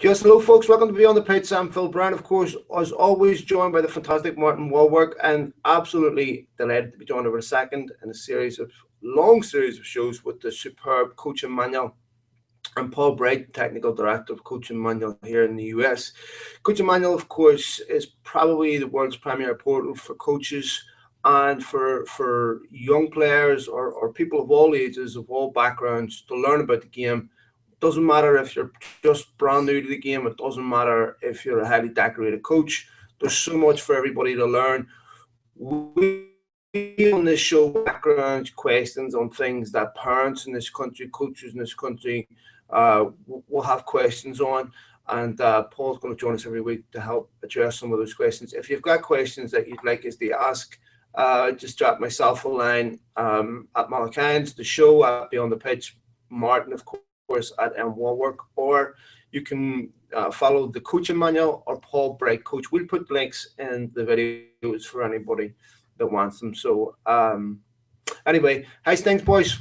Yes, hello, folks. Welcome to Beyond the Pitch. I'm Phil Brown, of course, as always, joined by the fantastic Martin Walwork, and absolutely delighted to be joined over a second in a long series of shows with the superb Coach Emmanuel and Paul Bright, Technical Director of Coach Emmanuel here in the US. Coach Emmanuel, of course, is probably the world's premier portal for coaches and for young players or people of all ages, of all backgrounds, to learn about the game. Doesn't matter if you're just brand new to the game. It doesn't matter if you're a highly decorated coach. There's so much for everybody to learn. We on this show background questions on things that parents in this country, coaches in this country, will have questions on. And Paul's going to join us every week to help address some of those questions. If you've got questions that you'd like us to ask, just drop myself a line at Malakines, the show at Beyond the Pitch, Martin, of course, at Walwork, or you can follow the Coach Emmanuel or Paul Bright Coach. We'll put links in the videos for anybody that wants them. So, anyway, how's things, boys?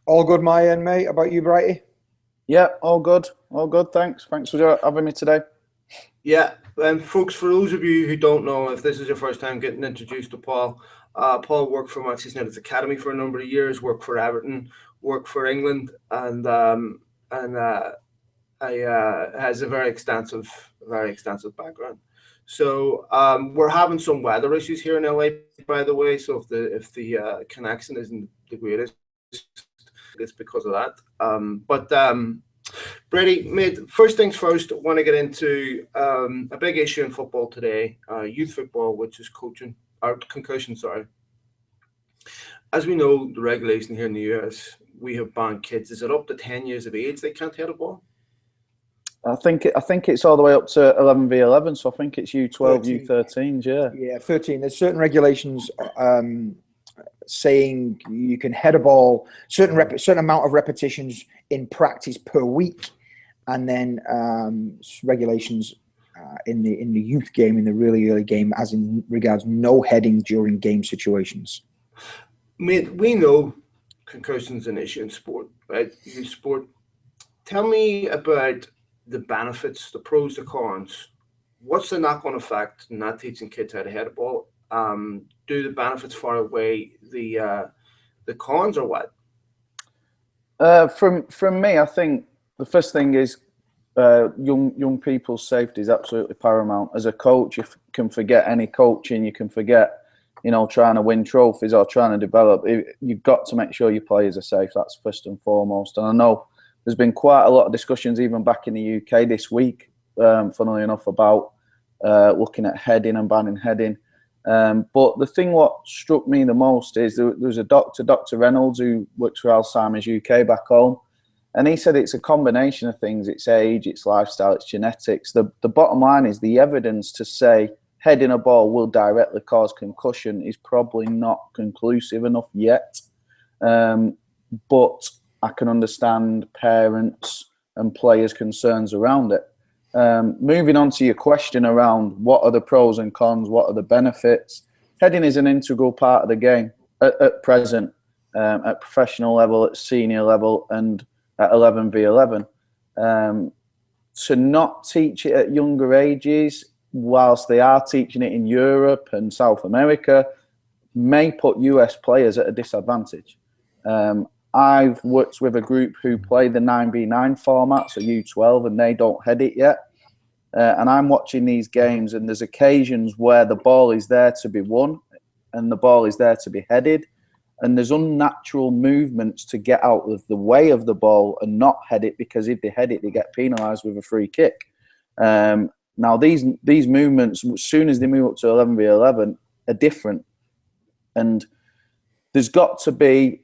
All good, my end, mate. How about you, Brighty? Yeah, all good. All good, thanks. Thanks for having me today. Yeah, folks, for those of you who don't know, if this is your first time getting introduced to Paul, Paul worked for Manchester United's academy for a number of years, worked for Everton, worked for England, and has a very extensive background. So we're having some weather issues here in LA, by the way. So if the connection isn't the greatest, it's because of that. Brady, mate, first things first, I want to get into a big issue in football today, youth football, which is concussion, sorry. As we know, the regulation here in the US, we have banned kids. Is it up to 10 years of age they can't hit a ball? I think it's all the way up to 11v11, so I think it's U12, U13s, yeah. Yeah, 13. There's certain regulations saying you can head a ball certain amount of repetitions in practice per week, and then regulations in the youth game, in the really early game, as in regards no heading during game situations. Mate, we know concussion's an issue in sport, right? Youth sport. Tell me about the benefits, the pros, the cons. What's the knock-on effect in not teaching kids how to head a ball? Do the benefits far outweigh the cons, or what? From me, I think the first thing is young people's safety is absolutely paramount. As a coach, you can forget any coaching, you can forget, trying to win trophies or trying to develop. You've got to make sure your players are safe. That's first and foremost. And I know there's been quite a lot of discussions, even back in the UK this week, funnily enough, about looking at heading and banning heading. But the thing what struck me the most is there was a doctor, Dr. Reynolds, who works for Alzheimer's UK back home, and he said it's a combination of things. It's age, it's lifestyle, it's genetics. The bottom line is the evidence to say heading a ball will directly cause concussion is probably not conclusive enough yet. But I can understand parents and players' concerns around it. Moving on to your question around what are the pros and cons, what are the benefits, heading is an integral part of the game at present, at professional level, at senior level, and at 11v11. To not teach it at younger ages, whilst they are teaching it in Europe and South America, may put US players at a disadvantage. I've worked with a group who play the 9v9 format, so U12, and they don't head it yet. And I'm watching these games, and there's occasions where the ball is there to be won and the ball is there to be headed, and there's unnatural movements to get out of the way of the ball and not head it, because if they head it, they get penalised with a free kick. Now, these movements, as soon as they move up to 11v11, are different. And there's got to be,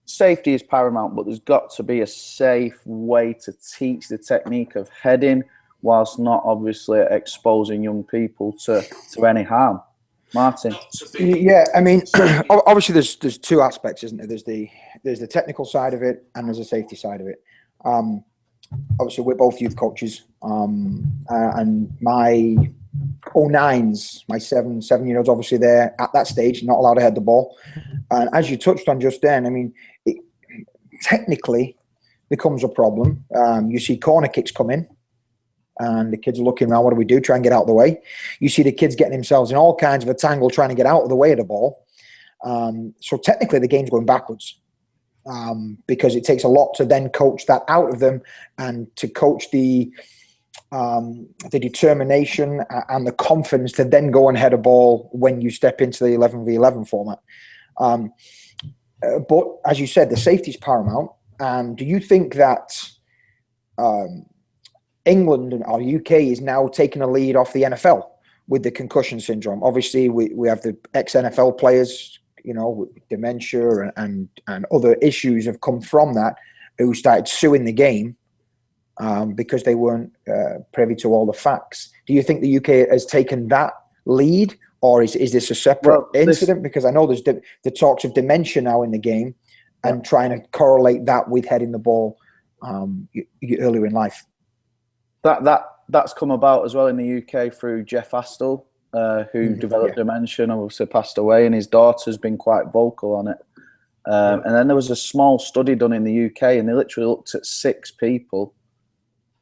safety is paramount, but there's got to be a safe way to teach the technique of heading whilst not obviously exposing young people to any harm. Martin? Yeah, I mean, obviously there's two aspects, isn't there? There's the technical side of it, and there's a safety side of it. Obviously, we're both youth coaches, and my 09s, my 7-year-olds, obviously they're at that stage, not allowed to head the ball. And as you touched on just then, I mean, it technically becomes a problem. You see corner kicks come in, and the kids are looking around. What do we do? Try and get out of the way. You see the kids getting themselves in all kinds of a tangle trying to get out of the way of the ball. So technically, the game's going backwards because it takes a lot to then coach that out of them and to coach the determination and the confidence to then go and head a ball when you step into the 11v11 format. But as you said, the safety is paramount. Do you think that England or UK is now taking a lead off the NFL with the concussion syndrome? Obviously, we have the ex-NFL players, you know, with dementia and other issues have come from that, who started suing the game because they weren't privy to all the facts. Do you think the UK has taken that lead, or is this a separate incident? Because I know there's the talks of dementia now in the game and trying to correlate that with heading the ball earlier in life. That's come about as well in the UK through Jeff Astle, who developed dementia and obviously passed away, and his daughter's been quite vocal on it. And then there was a small study done in the UK, and they literally looked at 6 people,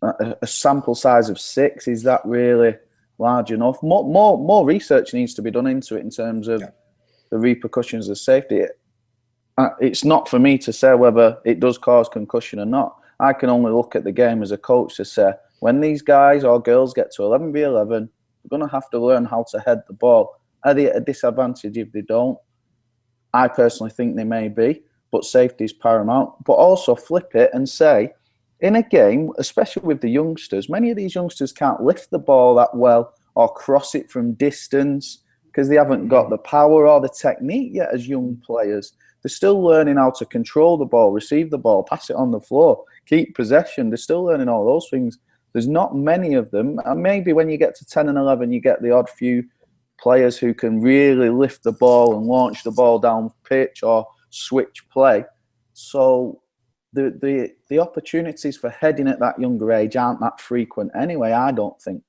a sample size of 6. Is that really large enough? More research needs to be done into it in terms of the repercussions of safety. It's not for me to say whether it does cause concussion or not. I can only look at the game as a coach to say, when these guys or girls get to 11v11, they're going to have to learn how to head the ball. Are they at a disadvantage if they don't? I personally think they may be, but safety is paramount. But also flip it and say, in a game, especially with the youngsters, many of these youngsters can't lift the ball that well or cross it from distance because they haven't got the power or the technique yet as young players. They're still learning how to control the ball, receive the ball, pass it on the floor, keep possession. They're still learning all those things. There's not many of them. And maybe when you get to 10 and 11, you get the odd few players who can really lift the ball and launch the ball down pitch or switch play. So the opportunities for heading at that younger age aren't that frequent anyway, I don't think.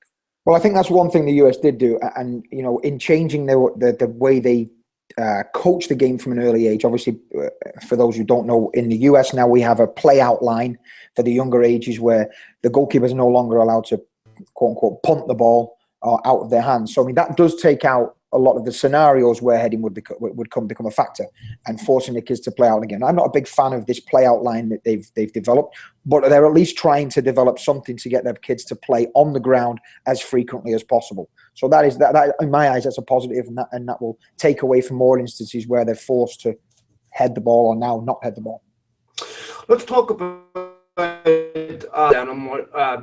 Well, I think that's one thing the US did do. And, you know, in changing the way they coach the game from an early age. Obviously, for those who don't know, in the US now we have a play out line for the younger ages where the goalkeepers are no longer allowed to, quote unquote, punt the ball out of their hands. So, I mean, that does take out a lot of the scenarios where heading would become a factor and forcing the kids to play out again. I'm not a big fan of this play out line that they've developed, but they're at least trying to develop something to get their kids to play on the ground as frequently as possible. So that in my eyes, that's a positive, and that will take away from more instances where they're forced to head the ball or now not head the ball. Let's talk about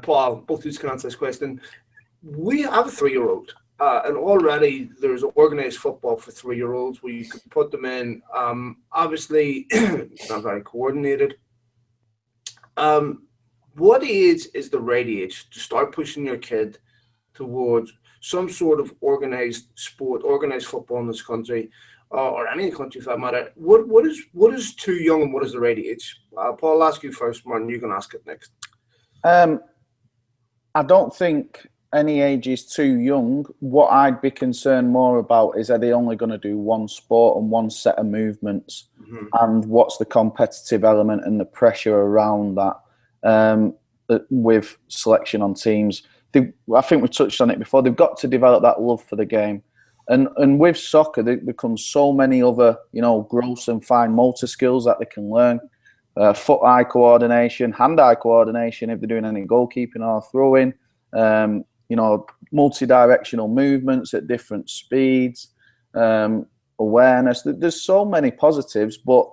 Paul. Both of you can answer this question. We have a 3-year-old. And already there's organized football for 3-year-olds where you could put them in. Obviously, it's not very coordinated. What age is the right age to start pushing your kid towards some sort of organized sport, organized football in this country, or any country for that matter? What is too young and what is the right age? Paul, I'll ask you first, Martin. You can ask it next. I don't think any age is too young. What I'd be concerned more about is, are they only going to do one sport and one set of movements? Mm-hmm. And what's the competitive element and the pressure around that with selection on teams? I think we touched on it before. They've got to develop that love for the game. And with soccer, there becomes so many other, gross and fine motor skills that they can learn. Foot-eye coordination, hand-eye coordination if they're doing any goalkeeping or throwing. Multi-directional movements at different speeds, awareness. There's so many positives, but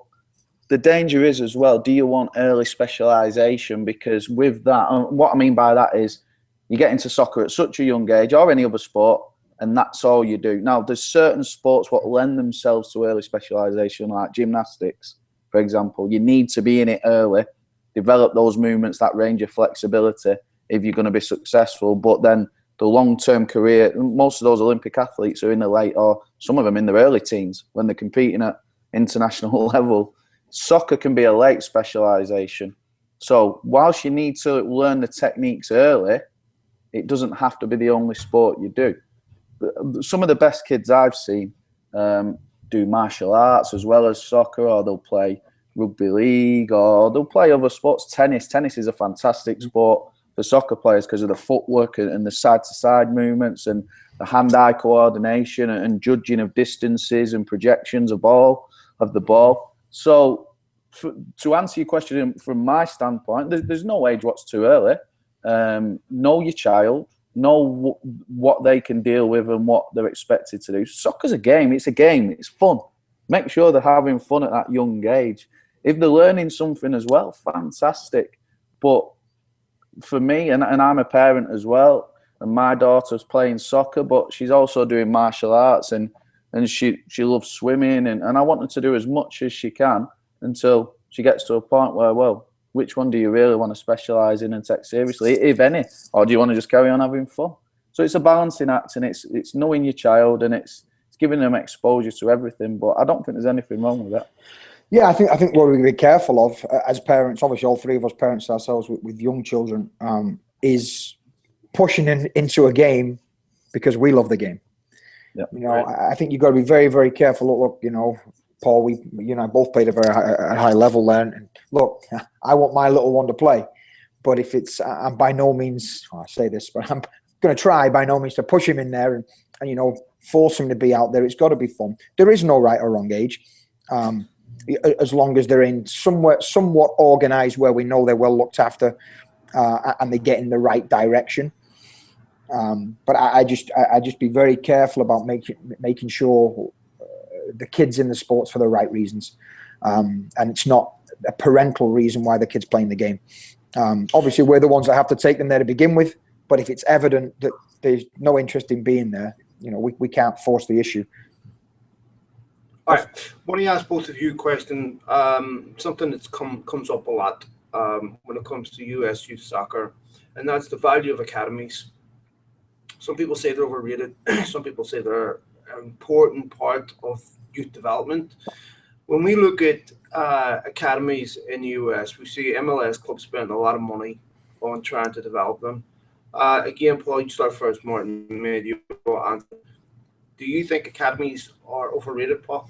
the danger is as well, do you want early specialisation? Because with that, what I mean by that is you get into soccer at such a young age or any other sport, and that's all you do. Now, there's certain sports what lend themselves to early specialisation, like gymnastics, for example. You need to be in it early, develop those movements, that range of flexibility, if you're going to be successful. But then the long-term career, most of those Olympic athletes are in the late, or some of them in their early teens when they're competing at international level. Soccer can be a late specialisation. So whilst you need to learn the techniques early, it doesn't have to be the only sport you do. Some of the best kids I've seen do martial arts as well as soccer, or they'll play rugby league, or they'll play other sports. Tennis is a fantastic sport for soccer players because of the footwork and the side-to-side movements and the hand-eye coordination and judging of distances and projections of the ball. So to answer your question from my standpoint, there's no age what's too early. Know your child, know what they can deal with and what they're expected to do. Soccer's a game. It's a game. It's fun. Make sure they're having fun at that young age. If they're learning something as well, fantastic. But for me, and I'm a parent as well, and my daughter's playing soccer, but she's also doing martial arts and she loves swimming and I want her to do as much as she can until she gets to a point where, well, which one do you really want to specialise in and take seriously, if any? Or do you want to just carry on having fun? So it's a balancing act, and it's knowing your child, and it's giving them exposure to everything. But I don't think there's anything wrong with that. Yeah, I think what we're be careful of as parents, obviously all three of us parents ourselves with young children, is pushing into a game because we love the game. Yeah, you know, right. I think you've got to be very, very careful. Look, you know, Paul, you and I both played at a very high level there. And look, I want my little one to play, but if it's, I'm by no means, I say this, but I'm going to try by no means to push him in there and you know, force him to be out there. It's got to be fun. There is no right or wrong age, as long as they're in somewhat organised where we know they're well looked after and they get in the right direction. But I just be very careful about making sure the kid's in the sports for the right reasons, and it's not a parental reason why the kid's playing the game. Obviously, we're the ones that have to take them there to begin with. But if it's evident that there's no interest in being there, you know, we can't force the issue. All right. I want to ask both of you a question. Something that's comes up a lot when it comes to US youth soccer, and that's the value of academies. Some people say they're overrated. Some people say they're an important part of youth development. When we look at academies in the US, we see MLS clubs spend a lot of money on trying to develop them. Again, Paul, you start first, Martin. Maybe you will answer. Do you think academies are overrated, Paul?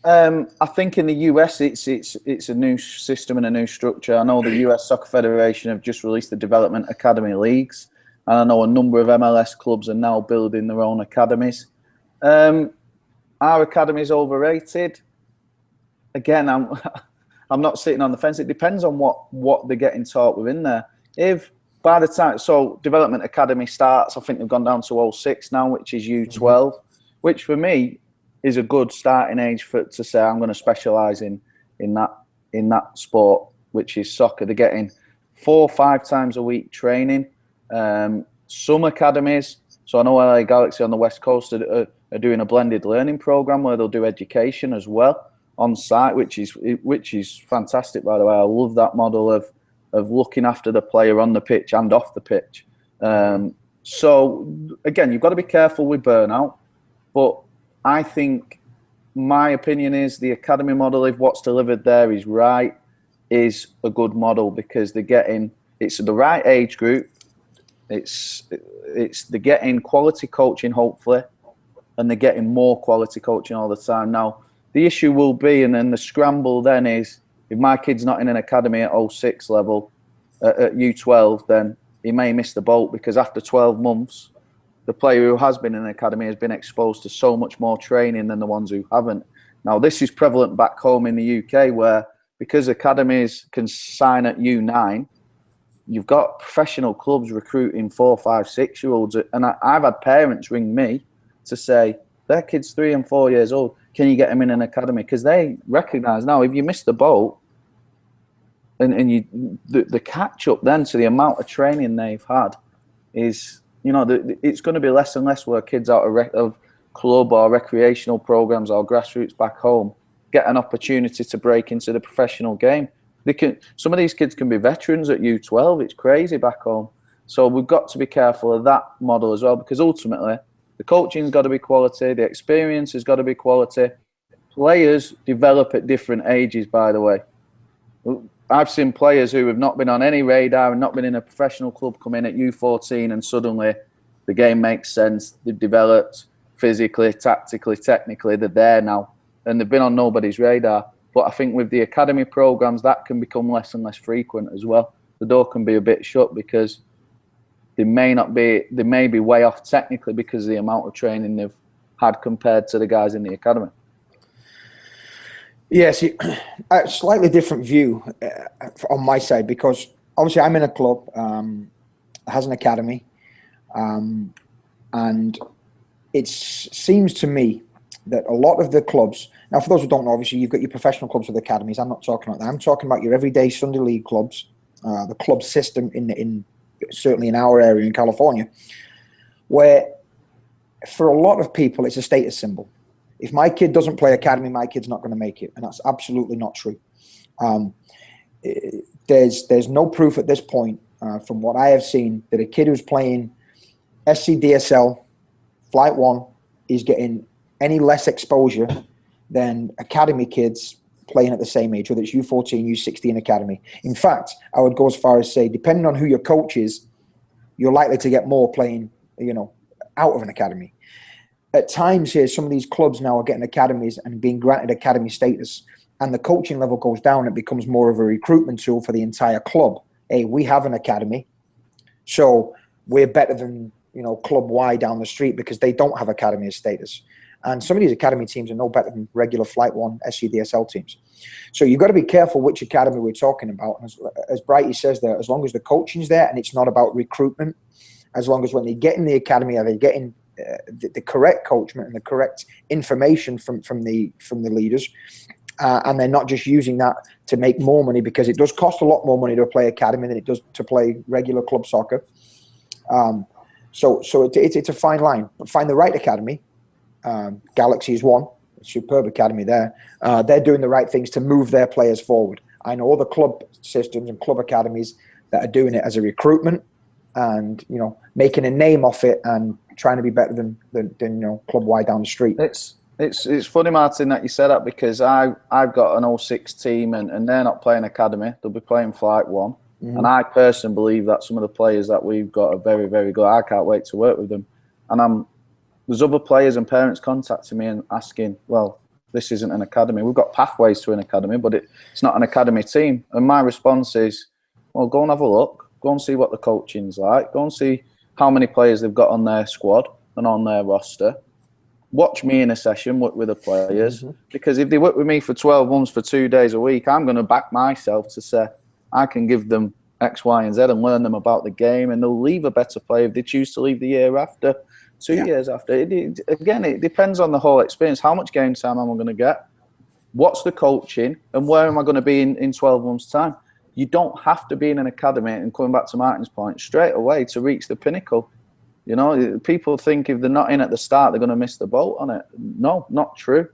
I think in the US, it's a new system and a new structure. I know the US Soccer Federation have just released the Development Academy Leagues, and I know a number of MLS clubs are now building their own academies. Are academies overrated? Again, I'm not sitting on the fence. It depends on what they're getting taught within there. If by the time, so Development Academy starts, I think they've gone down to 06 now, which is U12, which for me is a good starting age to say I'm going to specialise in that sport, which is soccer. They're getting 4 or 5 times a week training. Some academies, so I know LA Galaxy on the West Coast are doing a blended learning program where they'll do education as well on site, which is fantastic, by the way. I love that model of looking after the player on the pitch and off the pitch. So again, you've got to be careful with burnout, but I think my opinion is the academy model, if what's delivered there is right, is a good model because it's the right age group. They're getting quality coaching, hopefully, and they're getting more quality coaching all the time. Now, the issue will be, and then the scramble then is, if my kid's not in an academy at 06 level, at U12, then he may miss the boat because after 12 months, the player who has been in an academy has been exposed to so much more training than the ones who haven't. Now, this is prevalent back home in the UK where, because academies can sign at U9, you've got professional clubs recruiting 4, 5, 6-year-olds. And I've had parents ring me to say, their kid's 3 and 4 years old, can you get them in an academy? Because they recognise now, if you miss the boat, and the catch up then to the amount of training they've had is, you know, it's going to be less and less where kids out of club or recreational programs or grassroots back home get an opportunity to break into the professional game. Some of these kids can be veterans at U12. It's crazy back home. So we've got to be careful of that model as well, because ultimately the coaching's got to be quality, the experience has got to be quality. Players develop at different ages, by the way. I've seen players who have not been on any radar and not been in a professional club come in at U14 and suddenly the game makes sense. They've developed physically, tactically, technically. They're there now and they've been on nobody's radar. But I think with the academy programs, that can become less and less frequent as well. the door can be a bit shut because they may be way off technically because of the amount of training they've had compared to the guys in the academy. Yes, a slightly different view on my side, because obviously I'm in a club that has an academy, and it seems to me that a lot of the clubs, now for those who don't know, obviously you've got your professional clubs with academies. I'm not talking about that. I'm talking about your everyday Sunday league clubs, the club system in certainly in our area in California, where for a lot of people it's a status symbol. If my kid doesn't play academy, my kid's not going to make it, and that's absolutely not true. There's no proof at this point, from what I have seen, that a kid who's playing SCDSL Flight 1 is getting any less exposure than academy kids playing at the same age, whether it's U14, U16 academy. In fact, I would go as far as say, depending on who your coach is, you're likely to get more playing, out of an academy. At times here, some of these clubs now are getting academies and being granted academy status, and the coaching level goes down. It becomes more of a recruitment tool for the entire club. Hey, we have an academy, so we're better than, Club Y down the street because they don't have academy status. And some of these academy teams are no better than regular Flight 1 SCDSL teams. So you've got to be careful which academy we're talking about. And as Brighty says there, as long as the coaching's there and it's not about recruitment, as long as when they get in the academy, are they getting the correct coachment and the correct information from the leaders, and they're not just using that to make more money, because it does cost a lot more money to play academy than it does to play regular club soccer. So it's a fine line, but find the right academy. Galaxy is one, a superb academy there. They're doing the right things to move their players forward. I know other club systems and club academies that are doing it as a recruitment and, making a name off it and trying to be better than Club Y down the street. It's funny, Martin, that you said that, because I've got an 06 team and they're not playing academy. They'll be playing Flight 1. Mm-hmm. And I personally believe that some of the players that we've got are very, very good. I can't wait to work with them. And there's other players and parents contacting me and asking, well, this isn't an academy. We've got pathways to an academy, but it's not an academy team. And my response is, well, go and have a look. Go and see what the coaching's like. Go and see how many players they've got on their squad and on their roster. Watch me in a session, work with the players. Mm-hmm. Because if they work with me for 12 months, for 2 days a week, I'm going to back myself to say, I can give them X, Y, and Z and learn them about the game, and they'll leave a better player if they choose to leave the year after, 2 years after. Again, it depends on the whole experience. How much game time am I going to get? What's the coaching? And where am I going to be in 12 months' time? You don't have to be in an academy, and coming back to Martin's point, straight away to reach the pinnacle. People think if they're not in at the start, they're going to miss the boat on it. No, not true.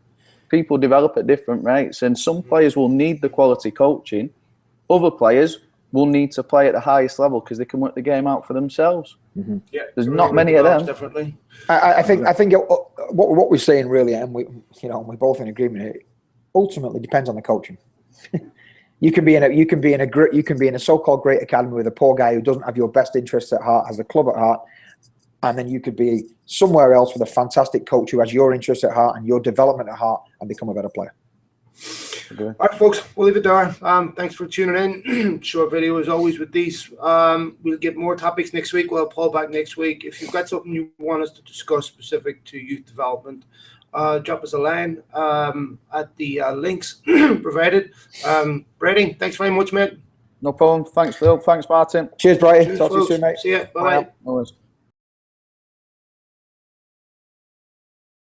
People develop at different rates, and some players will need the quality coaching. Other players will need to play at the highest level because they can work the game out for themselves. Mm-hmm. Yeah, there's not many of them. Definitely. I think what we're saying really, and we're both in agreement here, ultimately depends on the coaching. You can be in a so-called great academy with a poor guy who doesn't have your best interests at heart, has the club at heart, and then you could be somewhere else with a fantastic coach who has your interests at heart and your development at heart and become a better player. All right, folks, we'll leave it there. Thanks for tuning in. Short video as always with these. We'll get more topics next week. We'll have Paul back next week. If you've got something you want us to discuss specific to youth development, drop us a line at the links provided. Brady, thanks very much, mate. No problem. Thanks, Phil. Thanks, Martin. Cheers, Brighty. Cheers, Talk to you soon, mate. See ya. Bye-bye. Bye.